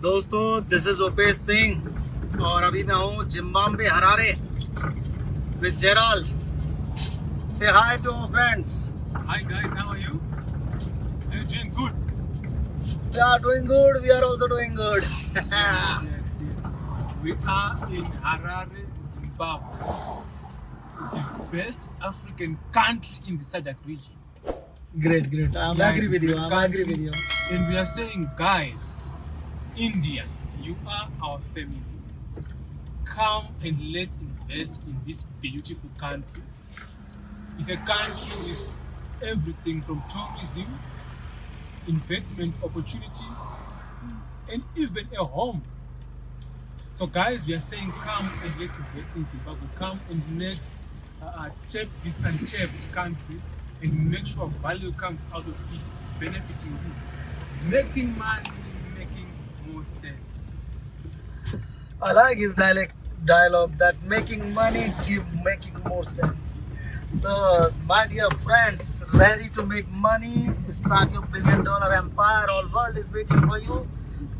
दोस्तों this is ओपेश Singh और अभी मैं हूँ Zimbabwe Harare with Gerald. Say hi to our friends. Hi guys, how are you? Are you doing good? We are doing good. We are also doing good. Yes. We are in Harare, Zimbabwe, the best African country in the SADC region. Great. I'm agree with you. And we are saying, guys, India, you are our family. Come and let's invest in this beautiful country. It's a country with everything from tourism, investment opportunities, and even a home. So guys, we are saying come and let's invest in Zimbabwe. Come and let's tap this untapped country and make sure value comes out of it, benefiting you. Making money, making more sense. I like his dialogue that making money making more sense. So my dear friends, ready to make money, start your billion-dollar empire. All world is waiting for you.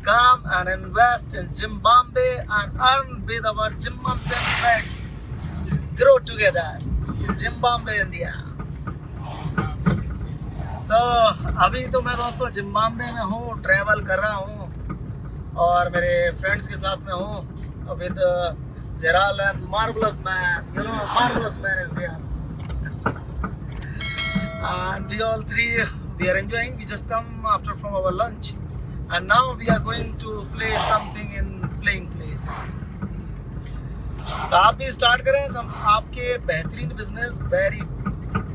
Come and invest in Zimbabwe and earn with our Zimbabwean friends. Grow together. Zimbabwe, India. So अभी तो मैं दोस्तों Zimbabwe में हूँ, travel कर रहा हूँ और मेरे फ्रेंड्स के साथ में हूँ with Gerald and marvellous man. Marvelous man is there. And we all three, we are enjoying. We just come after from our lunch and now we are going to play something in playing place. तो आप भी start करें आपके बेहतरीन business. Very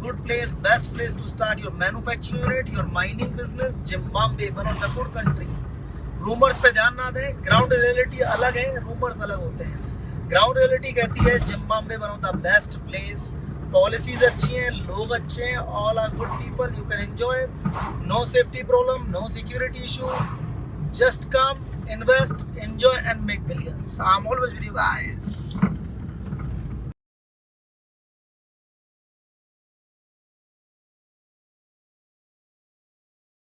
good place, best place to start your manufacturing unit, your mining business. Zimbabwe, one of the good country. Rumours पे ध्यान ना दें. ग्राउंड रियलिटी अलग है, रूमर्स अलग होते हैं. ग्राउंड रियलिटी कहती है Zimbabwe one of the best place. Policies अच्छी हैं, लोग अच्छे हैं, all are good people. You can enjoy. No safety problem, no security issue. Just come, invest, enjoy and make billions. I'm always with you guys.